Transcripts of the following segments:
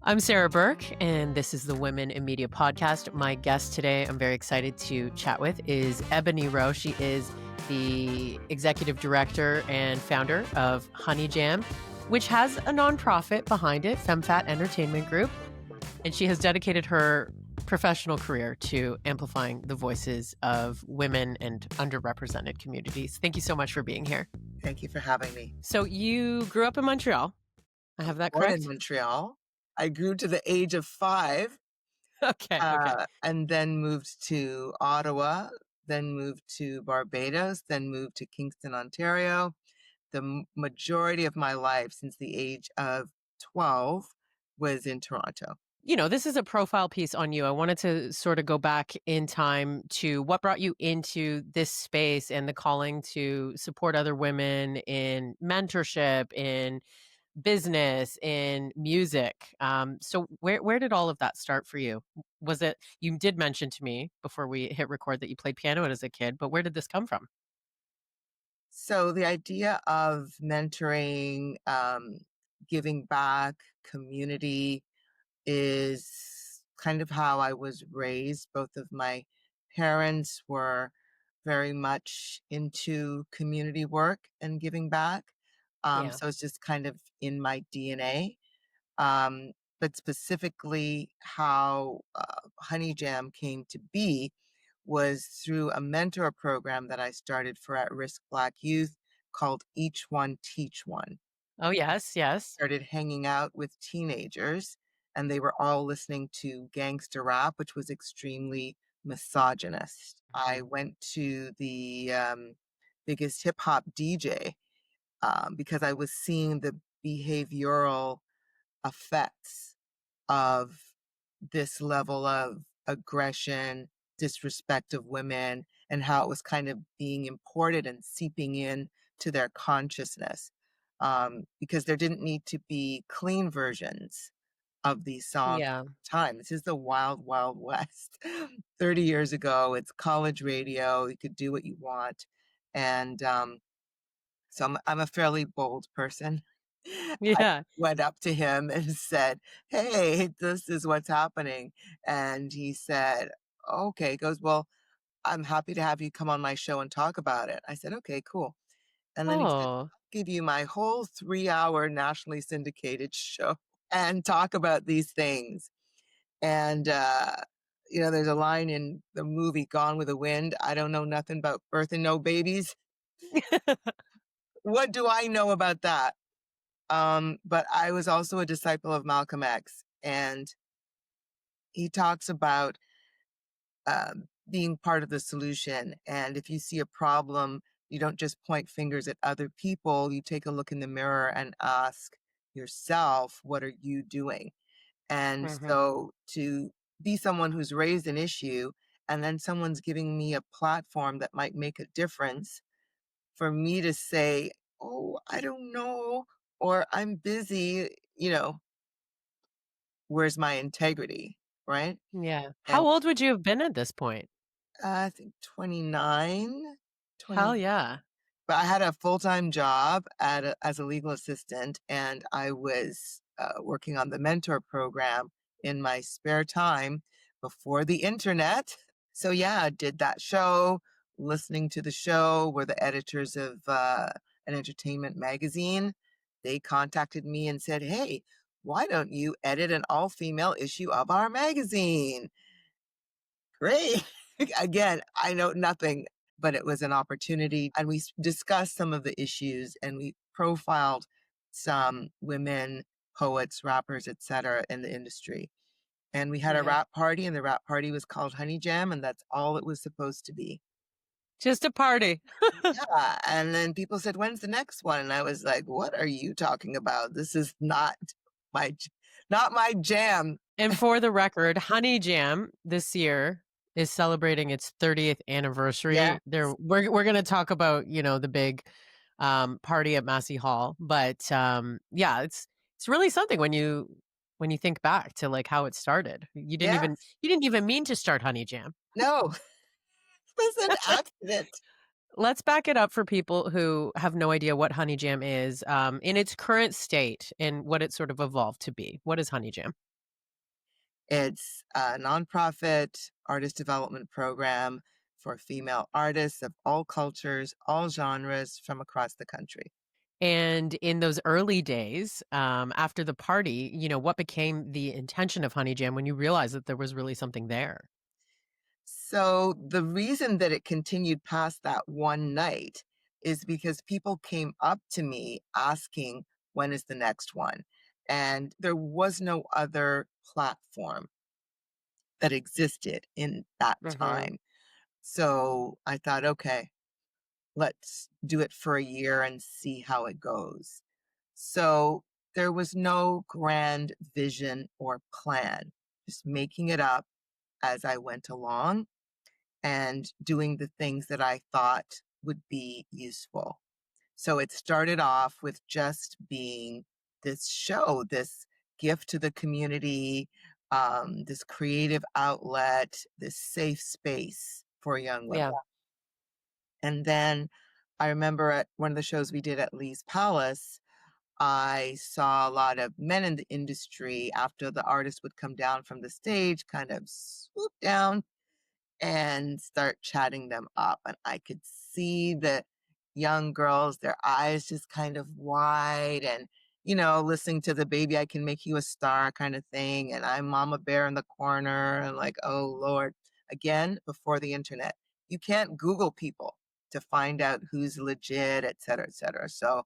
I'm Sarah Burke, and this is the Women in Media podcast. My guest today, I'm very excited to chat with, is Ebonnie Rowe. She is the executive director and founder of Honey Jam, which has a nonprofit behind it, PhemPhat Entertainment Group. And she has dedicated her professional career to amplifying the voices of women and underrepresented communities. Thank you so much for being here. Thank you for having me. So you grew up in Montreal. I have that Born correct? in Montreal. I grew to the age of 5, Okay. and then moved to Ottawa, then moved to Barbados, then moved to Kingston, Ontario. The majority of my life since the age of 12 was in Toronto. You know, this is a profile piece on you. I wanted to sort of go back in time to what brought you into this space and the calling to support other women in mentorship, in business, in music. So where did all of that start for you? Was it, you did mention to me before we hit record that you played piano as a kid, but where did this come from? So the idea of mentoring, giving back, community, is kind of how I was raised. Both of my parents were very much into community work and giving back. Yeah. So it's just kind of in my DNA. Um, but specifically, how Honey Jam came to be was through a mentor program that I started for at risk Black youth called Each One Teach One. Oh, yes, yes. Started hanging out with teenagers, and they were all listening to gangster rap, which was extremely misogynist. I went to the biggest hip hop DJ because I was seeing the behavioral effects of this level of aggression, disrespect of women, and how it was kind of being imported and seeping in to their consciousness. Because there didn't need to be clean versions of these songs Yeah. at the time. This is the wild, wild west. 30 years ago, it's college radio. You could do what you want. And so I'm a fairly bold person. I Yeah. went up to him and said, "Hey, this is what's happening." And he said, "Okay." He goes, "Well, I'm happy to have you come on my show and talk about it." I said, "Okay, cool." And then he said, Oh, "I'll give you my whole 3-hour nationally syndicated show and talk about these things." And, there's a line in the movie Gone with the Wind. I don't know nothing about birthing no babies. What do I know about that? But I was also a disciple of Malcolm X, and he talks about being part of the solution. And if you see a problem, you don't just point fingers at other people. You take a look in the mirror and ask yourself, what are you doing? And mhm. so to be someone who's raised an issue, and then someone's giving me a platform that might make a difference, for me to say, "Oh, I don't know," or "I'm busy," where's my integrity, right? Yeah. And How old would you have been at this point? I think 29, Hell 20. yeah. But I had a full-time job as a legal assistant, and I was working on the mentor program in my spare time before the internet. So yeah, I did that show. Listening to the show were the editors of an entertainment magazine. They contacted me and said, "Hey, why don't you edit an all-female issue of our magazine?" Great. Again, I know nothing, but it was an opportunity. And we discussed some of the issues, and we profiled some women, poets, rappers, etc., in the industry. And we had a Yeah. rap party, and the rap party was called Honey Jam, and that's all it was supposed to be. Just a party. Yeah. And then people said, "When's the next one?" And I was like, "What are you talking about? This is my, not my jam." And for the record, Honey Jam this year is celebrating its 30th Yeah. anniversary. We're going to talk about, the big party at Massey Hall, but yeah, it's really something when you think back to like how it started. Yeah. You didn't even mean to start Honey Jam. No, it was an accident. Let's back it up for people who have no idea what Honey Jam is in its current state and what it sort of evolved to be. What is Honey Jam? It's a nonprofit artist development program for female artists of all cultures, all genres from across the country. And in those early days, after the party, what became the intention of Honey Jam when you realized that there was really something there? So the reason that it continued past that one night is because people came up to me asking, when is the next one? And there was no other platform that existed in that Mhm. time. So I thought, okay, let's do it for a year and see how it goes. So there was no grand vision or plan, just making it up as I went along and doing the things that I thought would be useful. So it started off with just being this show, this gift to the community, this creative outlet, this safe space for young women. Yeah. And then I remember at one of the shows we did at Lee's Palace, I saw a lot of men in the industry after the artist would come down from the stage, kind of swoop down and start chatting them up. And I could see the young girls, their eyes just kind of wide and, listening to the baby, I can make you a star kind of thing. And I'm Mama Bear in the corner and like, oh Lord. Again, before the internet, you can't Google people to find out who's legit, et cetera, et cetera. So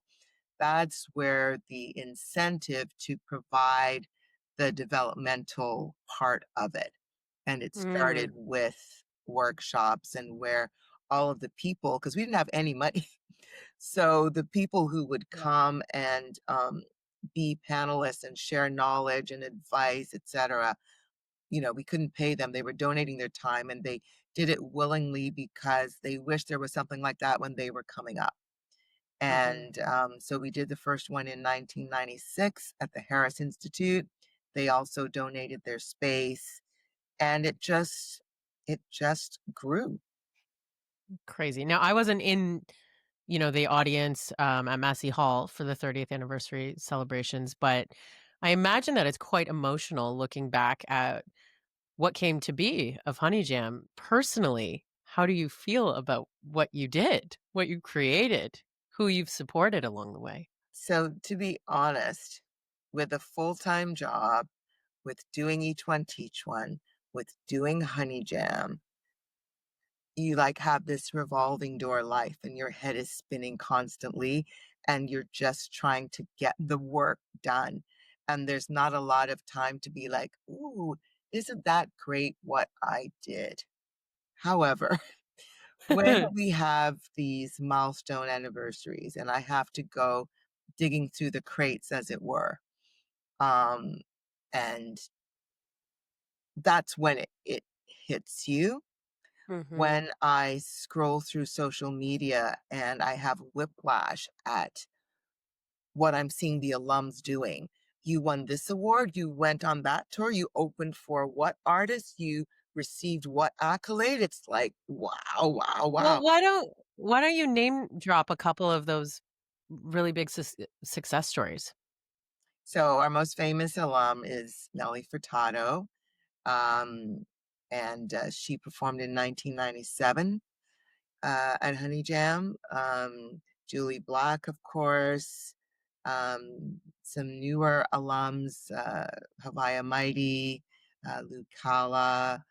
that's where the incentive to provide the developmental part of it. And it started Mm. with workshops and where all of the people, because we didn't have any money. So the people who would Yeah. come and be panelists and share knowledge and advice, etc., we couldn't pay them. They were donating their time and they did it willingly because they wished there was something like that when they were coming up. Mhm. And so we did the first one in 1996 at the Harris Institute. They also donated their space, and it just grew. Crazy. Now, I wasn't in, the audience, at Massey Hall for the 30th anniversary celebrations, but I imagine that it's quite emotional looking back at what came to be of Honey Jam. Personally, how do you feel about what you did, what you created, who you've supported along the way? So to be honest, with a full-time job, with doing each one teach one, with doing Honey Jam, you like have this revolving door life and your head is spinning constantly and you're just trying to get the work done. And there's not a lot of time to be like, ooh, isn't that great what I did? However, when we have these milestone anniversaries and I have to go digging through the crates, as it were, um, and that's when it hits you. Mhm. When I scroll through social media and I have whiplash at what I'm seeing the alums doing. You won this award, you went on that tour, you opened for what artist, you received what accolade. It's like, wow, wow, Well, wow. why don't you name drop a couple of those really big success stories? So our most famous alum is Nelly Furtado, um, and she performed in 1997 at Honey Jam. Julie Black, of course. Some newer alums, Havaya Mighty, Lucala,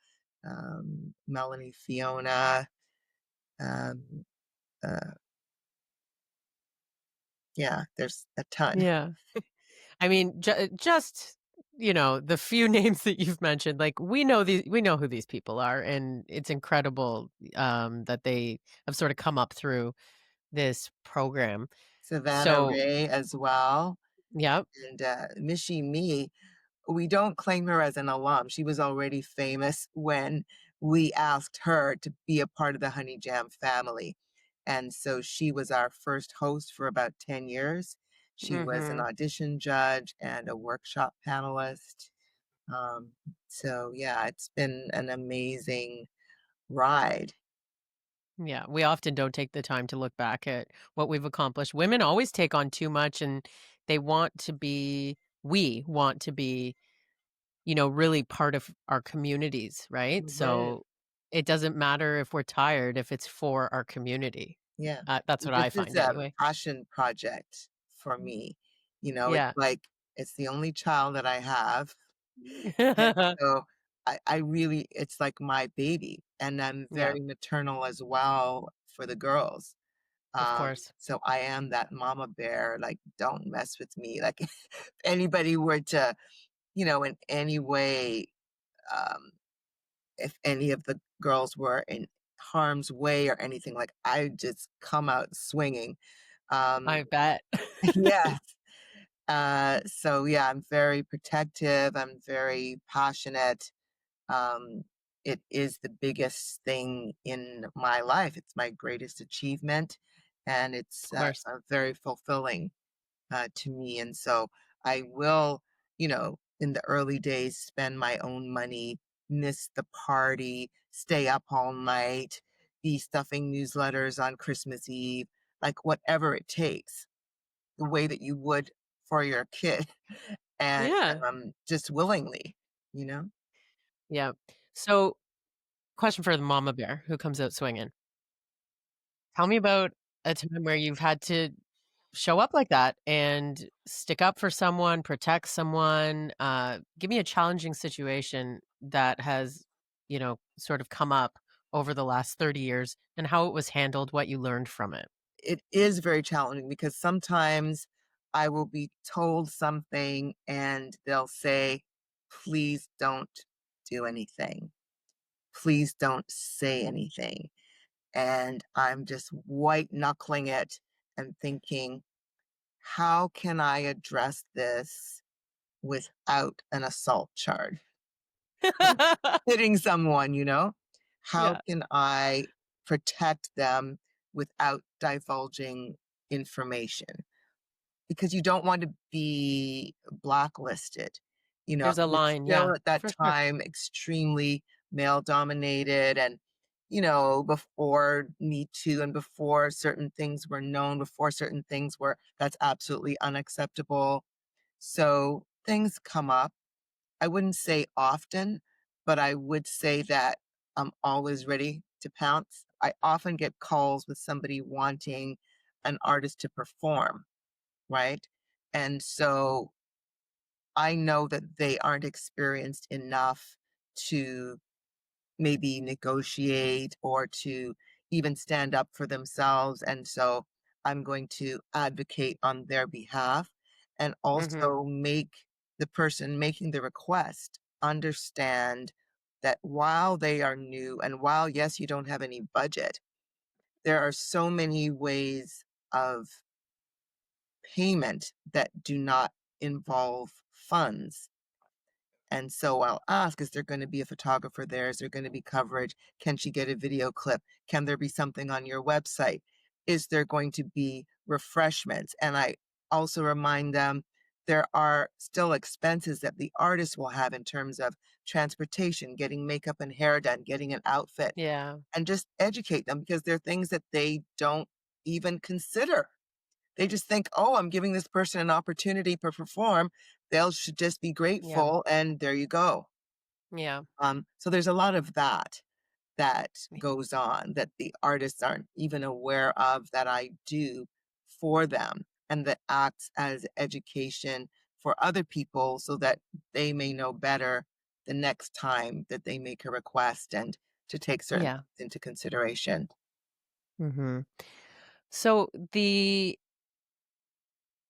Melanie Fiona. Um, uh, yeah, there's a ton. Yeah. I mean, just, the few names that you've mentioned, like, we know who these people are, and it's incredible, that they have sort of come up through this program. Savannah So Ray as well. yeah. And Mishi Me, we don't claim her as an alum. She was already famous when we asked her to be a part of the Honey Jam family. And so she was our first host for about 10 years. She was an Mhm. audition judge and a workshop panelist. Um, so, yeah, it's been an amazing ride. Yeah, we often don't take the time to look back at what we've accomplished. Women always take on too much, and they want to be we want to be really part of our communities, right? Mhm. So it doesn't matter if we're tired if it's for our community. Yeah. That's what This I is find a anyway. passion project for me. It's Yeah. like it's the only child that I have. And so I really it's like my baby, and I'm Yeah, very maternal as well for the girls. of course. So I am that mama bear, like, "Don't mess with me." Like, if anybody were to, in any way, um, if any of the girls were in harm's way or anything, like, I just come out swinging. Um, I bet. yes. So yeah, I'm very protective, I'm very passionate. Um, it is the biggest thing in my life. It's my greatest achievement, and Of it's course. very fulfilling to me. And so I will, in the early days, spend my own money, miss the party, stay up all night, be stuffing newsletters on Christmas Eve, like whatever it takes, the way that you would for your kid, and Yeah. just willingly, you know? Yeah. So, question for the mama bear who comes out swinging. Tell me about a time where you've had to show up like that and stick up for someone, protect someone. Give me a challenging situation that has, sort of come up over the last 30 years and how it was handled, what you learned from it. It is very challenging because sometimes I will be told something and they'll say, "Please don't do anything. Please don't say anything." And I'm just white knuckling it and thinking, how can I address this without an assault charge? Like hitting someone, How Yeah. can I protect them without divulging information? Because you don't want to be blacklisted. There's a It was line. Yeah, still at that for sure. time extremely male dominated, and, before Me Too and before certain things were known, before certain things were that's absolutely unacceptable. So things come up. I wouldn't say often, but I would say that I'm always ready to pounce. I often get calls with somebody wanting an artist to perform, right? And so I know that they aren't experienced enough to maybe negotiate or to even stand up for themselves. And so I'm going to advocate on their behalf and Mhm. also make the person making the request understand that while they are new and while, yes, you don't have any budget, there are so many ways of payment that do not involve funds. And so I'll ask, is there going to be a photographer there? Is there going to be coverage? Can she get a video clip? Can there be something on your website? Is there going to be refreshments? And I also remind them there are still expenses that the artist will have in terms of transportation, getting makeup and hair done, getting an outfit, Yeah. and just educate them because there are things that they don't even consider. They just think, "Oh, I'm giving this person an opportunity to perform. They'll should just be Yeah. grateful," and there you go. Yeah. So there's a lot of that goes on that the artists aren't even aware of that I do for them, and that acts as education for other people so that they may know better the next time that they make a request and to take certain Yeah. things into consideration. Mhm. So the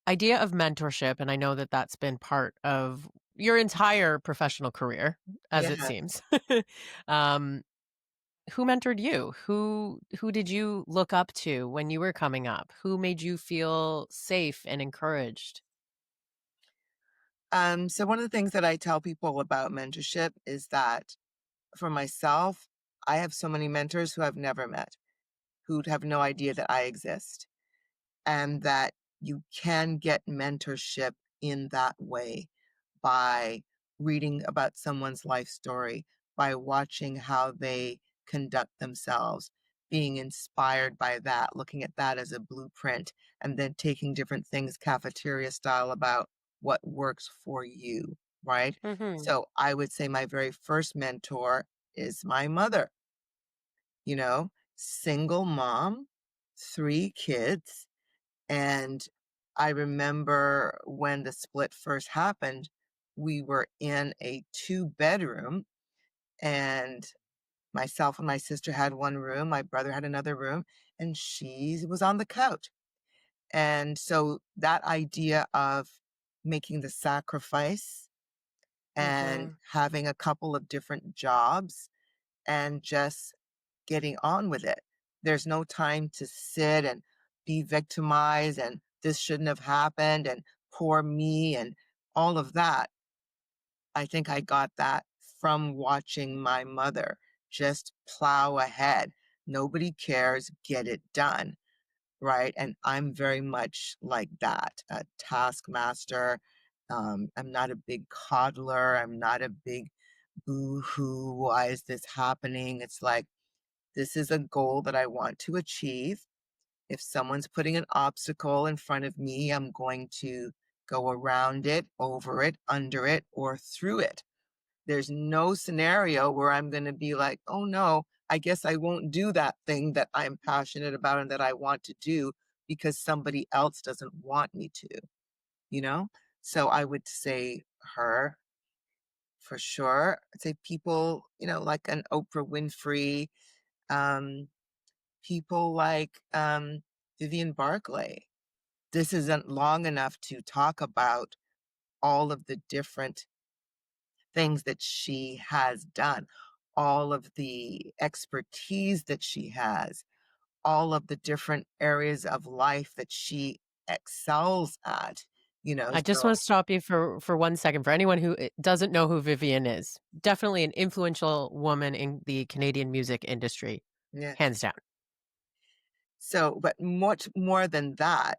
idea of mentorship, and I know that that's been part of your entire professional career, as it Yeah. seems. um, who mentored you? Who did you look up to when you were coming up? Who made you feel safe and encouraged? So one of the things that I tell people about mentorship is that for myself, I have so many mentors who I've never met, who'd have no idea that I exist, and that you can get mentorship in that way by reading about someone's life story, by watching how they conduct themselves, being inspired by that, looking at that as a blueprint, and then taking different things cafeteria style about what works for you. right? Mhm. So I would say my very first mentor is my mother, you know, single mom, 3 kids. And I remember when the split first happened, we were in a 2 bedroom, and myself and my sister had one room, my brother had another room, and she was on the couch. And so that idea of making the sacrifice and Mhm. having a couple of different jobs and just getting on with it. There's no time to sit and be victimized and this shouldn't have happened and poor me and all of that. I think I got that from watching my mother just plow ahead. Nobody cares, get it done. Right? And I'm very much like that, a taskmaster. I'm not a big coddler. I'm not a big boo-hoo. Why is this happening? It's like, this is a goal that I want to achieve. If someone's putting an obstacle in front of me, I'm going to go around it, over it, under it, or through it. There's no scenario where I'm going to be like, oh no, I guess I won't do that thing that I'm passionate about and that I want to do because somebody else doesn't want me to, you know? So I would say her for sure. I'd say people, like an Oprah Winfrey, um, people like Vivian Barclay. This isn't long enough to talk about all of the different things that she has done, all of the expertise that she has, all of the different areas of life that she excels at, I just so wanna stop you for 1 second. For anyone who, doesn't know who Vivian is, definitely an influential woman in the Canadian music industry, yeah. hands down. So, but much more than that,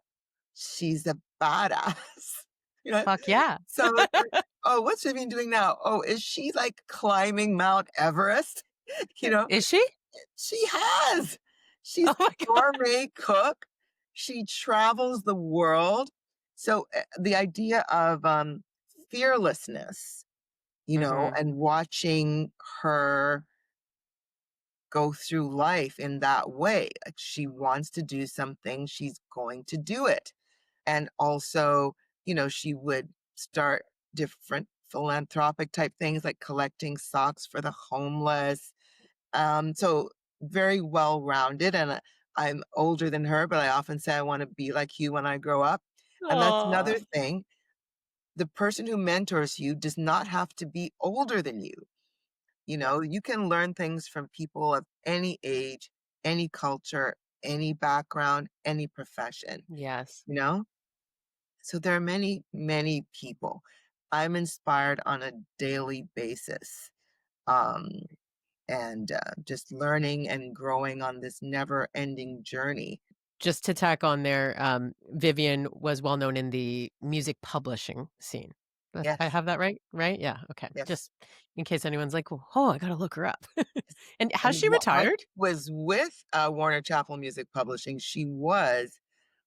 she's a badass. you know, Fuck yeah. so it's like, oh, what's Vivian doing now? Oh, is she like climbing Mount Everest? you know, Is she? She has. She's Oh a my god. gourmet cook. She travels the world. So the idea of fearlessness, Mhm. and watching her go through life in that way. Like she wants to do something, she's going to do it. And also, she would start different philanthropic type things like collecting socks for the homeless, so very well rounded. And I'm older than her, but I often say I want to be like you when I grow up. And that's Aw. another thing. The person who mentors you does not have to be older than you. You can learn things from people of any age, any culture, any background, any profession, Yes. you know? So there are many, many people I'm inspired on a daily basis. Um, and just learning and growing on this never ending journey. Just to tack on there, Vivian was well known in the music publishing scene. I Yes, have that right? Right? Yeah, okay. yes. Just in case anyone's like, "Oh, I gotta look her up." And has And she I retired? was with Warner Chappell Music Publishing. She was,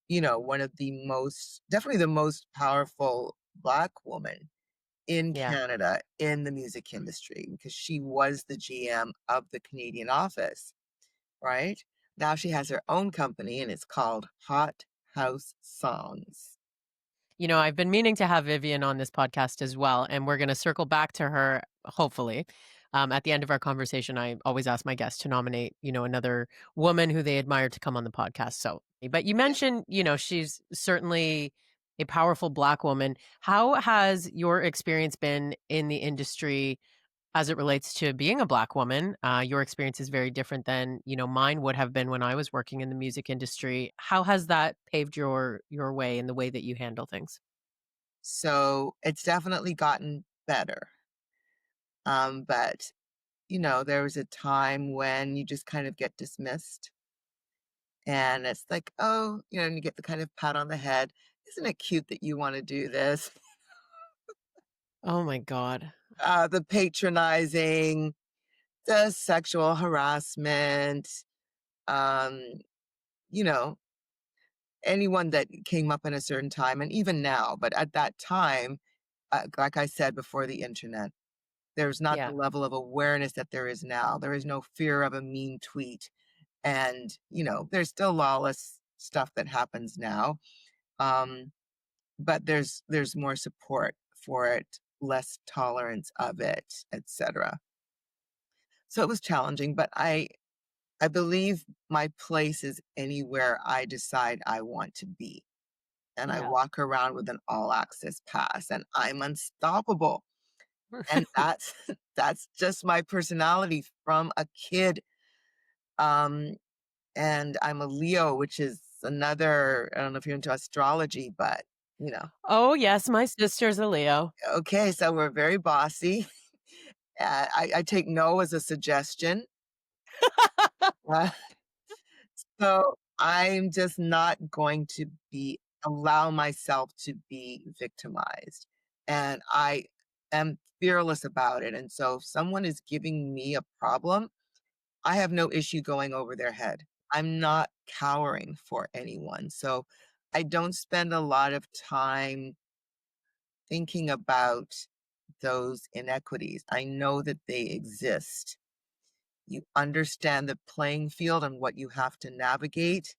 one of the most, definitely the most powerful Black woman in Yeah. Canada in the music industry because she was the GM of the Canadian office, right? Now she has her own company and it's called Hot House Songs. I've been meaning to have Vivian on this podcast as well, and we're going to circle back to her, hopefully. At the end of our conversation, I always ask my guests to nominate, another woman who they admire to come on the podcast. So, but you Yeah. mentioned, she's certainly a powerful Black woman. How has your experience been in the industry as it relates to being a Black woman? Your experience is very different than, mine would have been when I was working in the music industry. How has that paved your way in the way that you handle things? So it's definitely gotten better. But, there was a time when you just kind of get dismissed. And it's like, oh, and you get the kind of pat on the head. Isn't it cute that you want to do this? Oh my god. The patronizing, the sexual harassment, um, you know, anyone that came up in a certain time, and even now, but at that time, like I said, before the internet, there's not the Yeah. level of awareness that there is now. There is no fear of a mean tweet. And, there's still lawless stuff that happens now. Um, but there's more support for it, less tolerance of it, etc. So it was challenging, but I believe my place is anywhere I decide I want to be. And I Yeah. walk around with an all access pass and I'm unstoppable. And that's that's just my personality from a kid. Um, and I'm a Leo, which is another, I don't know if you're into astrology, but you know, Oh, yes, my sister's a Leo. okay, so we're very bossy. I take no as a suggestion. Uh, so I'm just not going to be allow myself to be victimized. And I am fearless about it. And so if someone is giving me a problem, I have no issue going over their head. I'm not cowering for anyone. So I don't spend a lot of time thinking about those inequities. I know that they exist. You understand the playing field and what you have to navigate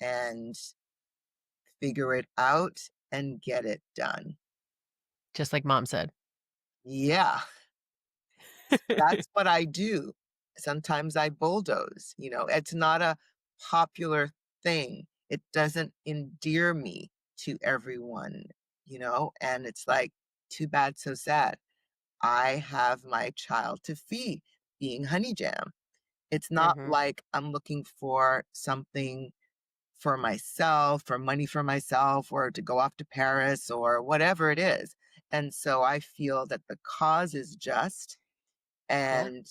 and figure it out and get it done. Just like mom said. Yeah, that's what I do. Sometimes I bulldoze, it's not a popular thing. It doesn't endear me to everyone, and it's like, too bad, so sad. I have my child to feed, being Honey Jam. It's not Mhm. like I'm looking for something for myself, for money for myself, or to go off to Paris or whatever it is. And so I feel that the cause is just. Yeah. And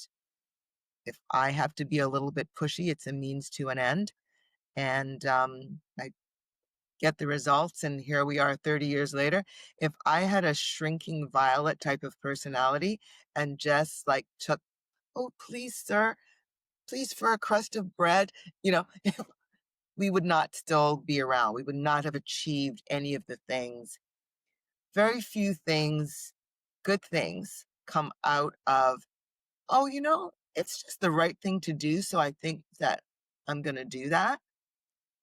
if I have to be a little bit pushy, it's a means to an end. And I get the results. And here we are 30 years later. If I had a shrinking violet type of personality and just like took, oh, please, sir, please for a crust of bread, you know, we would not still be around. We would not have achieved any of the things. Very few things, good things, come out of, oh, it's just the right thing to do. So I think that I'm going to do that,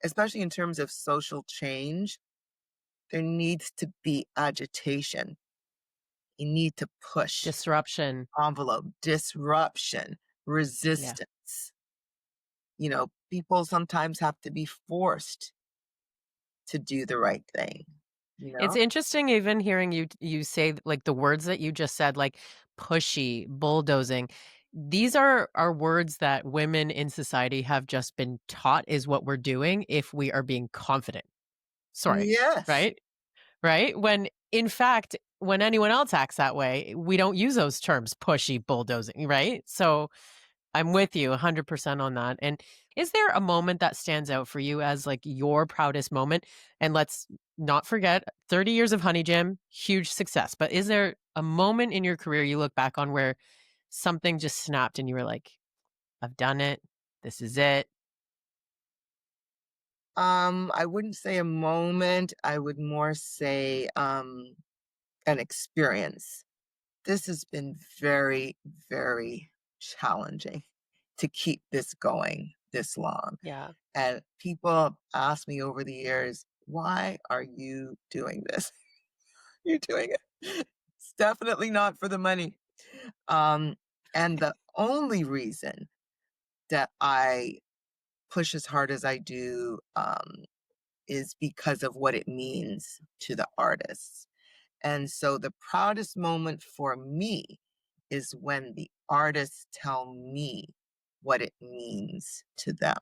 especially in terms of social change. There needs to be agitation. You need to push Disruption. envelope, disruption, Yeah. resistance. People sometimes have to be forced to do the right thing, you It's know? interesting even hearing you say, like, the words that you just said, like, pushy, bulldozing. These are words that women in society have just been taught is what we're doing if we are being confident. Sorry, Yes. right? Right? When in fact, when anyone else acts that way, we don't use those terms, pushy, bulldozing, right? So I'm with you 100% on that. And is there a moment that stands out for you as like your proudest moment? And let's not forget 30 years of Honey Jam, huge success. But is there a moment in your career you look back on where something just snapped and you were like, I've done it. This is it. I wouldn't say a moment. I would more say an experience. This has been very, very challenging to keep this going this long. Yeah. And people ask me over the years, why are you doing this? You're doing it. It's definitely not for the money. Um, and the only reason that I push as hard as I do is because of what it means to the artists. And so the proudest moment for me is when the artists tell me what it means to them,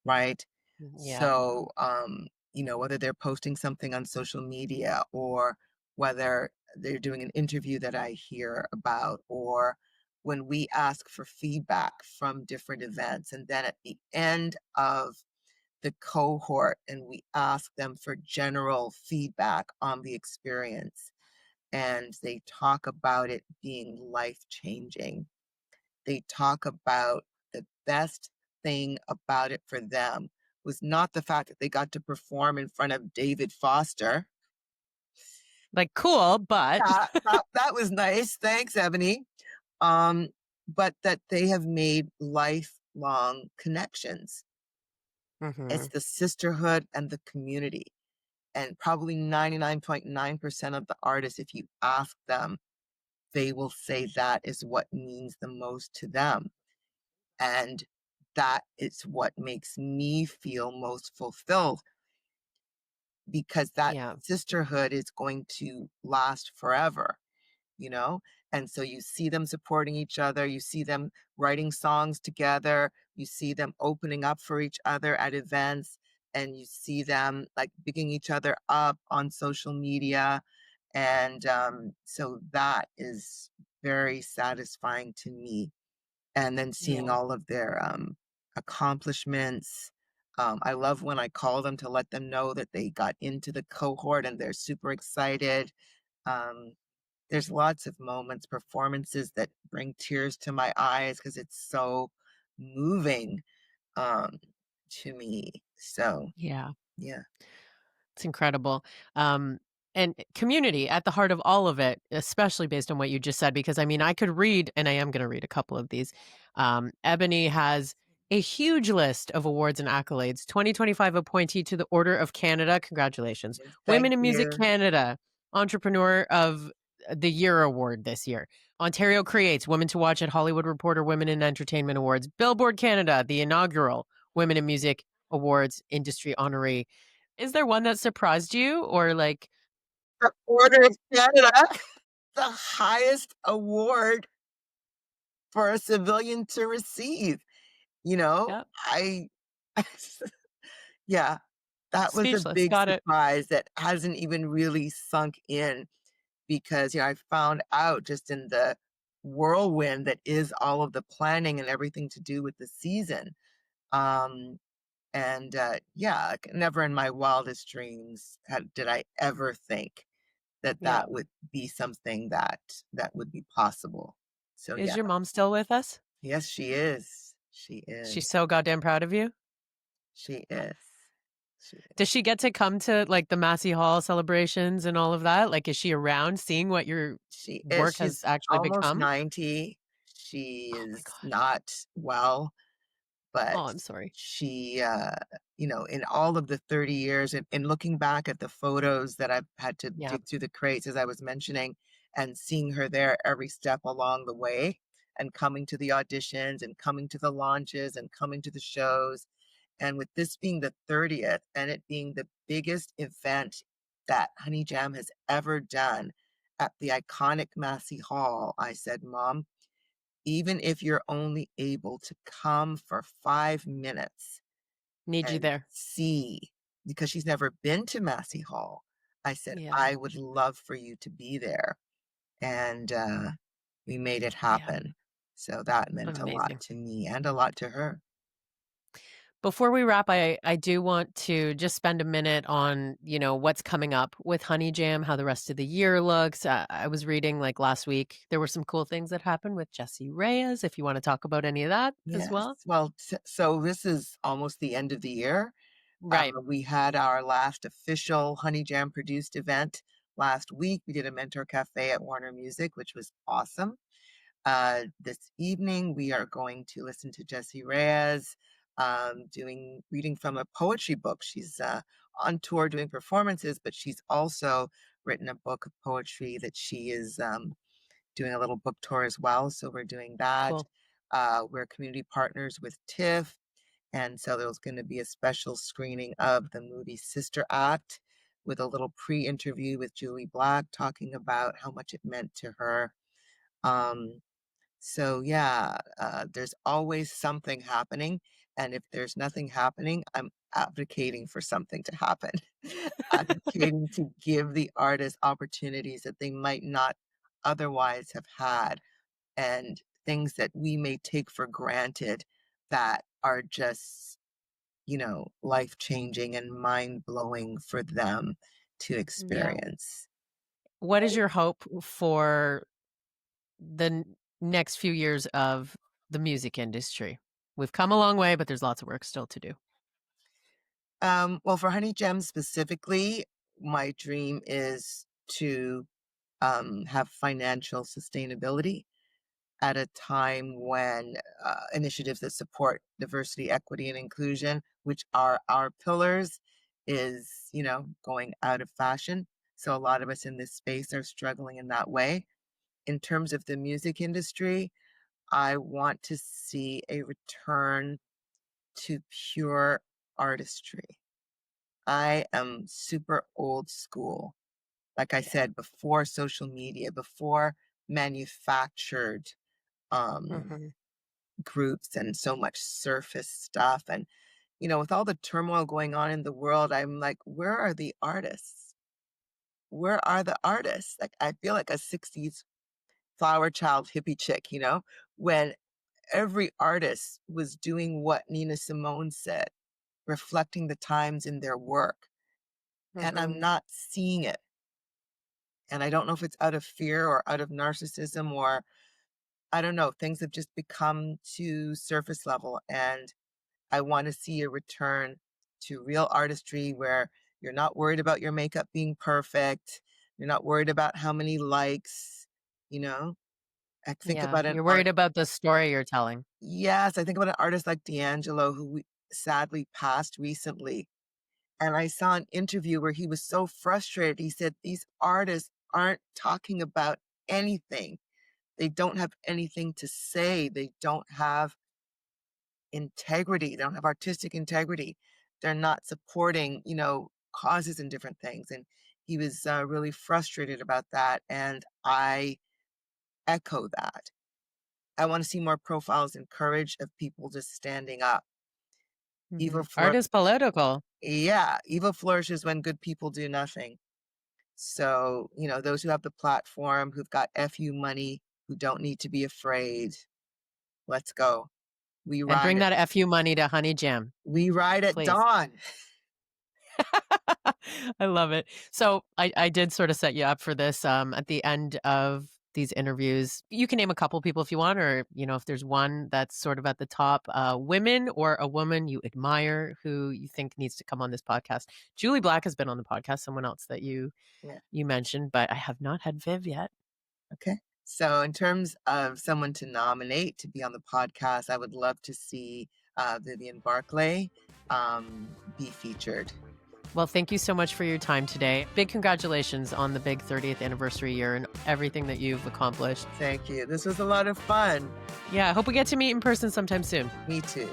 right? Yeah. So, whether they're posting something on social media or whether they're doing an interview that I hear about, or when we ask for feedback from different events. And then at the end of the cohort and we ask them for general feedback on the experience and they talk about it being life changing. They talk about the best thing about it for them was not the fact that they got to perform in front of David Foster, Like, cool, but That was nice. Thanks, Ebony. Um, but that they have made lifelong connections. It's Mhm. the sisterhood and the community. And probably 99.9% of the artists, if you ask them, they will say that is what means the most to them. And that is what makes me feel most fulfilled because that Yeah. sisterhood is going to last forever, you know? And so you see them supporting each other, you see them writing songs together, you see them opening up for each other at events, and you see them like bigging each other up on social media. And so that is very satisfying to me. And then seeing Yeah. all of their accomplishments. I love when I call them to let them know that they got into the cohort and they're super excited. Um, there's lots of moments, performances that bring tears to my eyes because it's so moving um, to me. So, Yeah. yeah. It's incredible. And community at the heart of all of it, especially based on what you just said, because I mean, I could read, and I am going to read a couple of these. Ebony has a huge list of awards and accolades. 2025 appointee to the Order of Canada. Congratulations. Yes, Women thank in Music you. Canada Entrepreneur of the Year Award this year. Ontario Creates Women to Watch at Hollywood Reporter Women in Entertainment Awards. Billboard Canada, the inaugural Women in Music Awards Industry Honoree. Is there one that surprised you or like The Order of Canada, the highest award for a civilian to receive. You know, yep, I, yeah, that was a speechless, big got it. surprise that hasn't even really sunk in because, I found out just in the whirlwind that is all of the planning and everything to do with the season. Um, and yeah, like, never in my wildest dreams did I ever think that Yeah. that would be something that would be possible. So Is yeah, your mom still with us? yes, she is. She She's is. so goddamn proud of you. She is. She Does she get to come to like the Massey Hall celebrations and all of that? Like, is she around seeing what your She is. work has She's actually almost become? 90. She Oh my is God. not well, but Oh, I'm sorry. she, in all of the 30 years and looking back at the photos that I've had to Yeah, dig through the crates, as I was mentioning, and seeing her there every step along the way and coming to the auditions and coming to the launches and coming to the shows. And with this being the 30th and it being the biggest event that Honey Jam has ever done at the iconic Massey Hall, I said, Mom, even if you're only able to come for 5 minutes need you and there. see, because she's never been to Massey Hall, I said, Yeah, I would love for you to be there. And we made it yeah, happen. So that meant a lot amazing. to me and a lot to her. Before we wrap, I do want to just spend a minute on, what's coming up with Honey Jam, how the rest of the year looks. I was reading like last week, there were some cool things that happened with Jessie Reyes, if you want to talk about any of that as Yes. well. Well, so this is almost the end of the year. Right. We had our last official Honey Jam produced event last week. We did a mentor cafe at Warner Music, which was awesome. This evening, we are going to listen to Jessie Reyes doing reading from a poetry book. She's on tour doing performances, but she's also written a book of poetry that she is doing a little book tour as well. So we're doing that. Cool. We're community partners with TIFF. And so there's going to be a special screening of the movie Sister Act with a little pre interview with Julie Black talking about how much it meant to her. Um, so, yeah, there's always something happening. And if there's nothing happening, I'm advocating for something to happen, advocating to give the artists opportunities that they might not otherwise have had and things that we may take for granted that are just life changing and mind blowing for them to Yeah. experience. What is your hope for the next few years of the music industry? We've come a long way, but there's lots of work still to do. Well, for Honey Gems specifically, my dream is to have financial sustainability at a time when initiatives that support diversity, equity, and inclusion, which are our pillars, is, going out of fashion. So a lot of us in this space are struggling in that way. In terms of the music industry, I want to see a return to pure artistry. I am super old school. Like I Yeah. said, before social media, before manufactured um, Hmm. groups and so much surface stuff. And, with all the turmoil going on in the world, I'm like, where are the artists? Where are the artists? Like, I feel like a 60s flower child hippie chick, when every artist was doing what Nina Simone said, reflecting the times in their work. And I'm Hmm. not seeing it. And I don't know if it's out of fear or out of narcissism, or I don't know, things have just become too surface level. And I want to see a return to real artistry where you're not worried about your makeup being perfect. You're not worried about how many likes, you know. I think Yeah. about an You're art. worried about the story you're telling. Yes, I think about an artist like D'Angelo, who sadly passed recently. And I saw an interview where he was so frustrated. He said, these artists aren't talking about anything. They don't have anything to say. They don't have integrity. They don't have artistic integrity. They're not supporting, causes and different things. And he was really frustrated about that. And I echo that. I want to see more profiles and courage of people just standing up. Hmm. Evil Art flour is political. Yeah, evil flourishes when good people do nothing. So, those who have the platform, who've got FU money, who don't need to be afraid, let's go. We And ride bring it. that FU money to Honey Jam, We ride at please. dawn. I love it. So I did sort of set you up for this. At the end of these interviews, you can name a couple people if you want, or if there's one that's sort of at the top, women or a woman you admire who you think needs to come on this podcast. Julie Black has been on the podcast. Someone else that Yeah. you mentioned, but I have not had Viv yet. Okay. So, in terms of someone to nominate to be on the podcast, I would love to see Vivian Barclay be featured. Well, thank you so much for your time today. Big congratulations on the big 30th anniversary year and everything that you've accomplished. Thank you. This was a lot of fun. Yeah, I hope we get to meet in person sometime soon. Me too.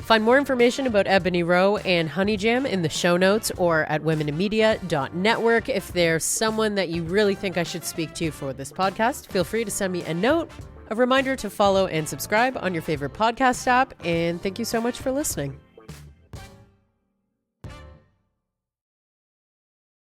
Find more information about Ebonnie Rowe and Honey Jam in the show notes or at womeninmedia.network. If there's someone that you really think I should speak to for this podcast, feel free to send me a note. A reminder to follow and subscribe on your favorite podcast app. And thank you so much for listening.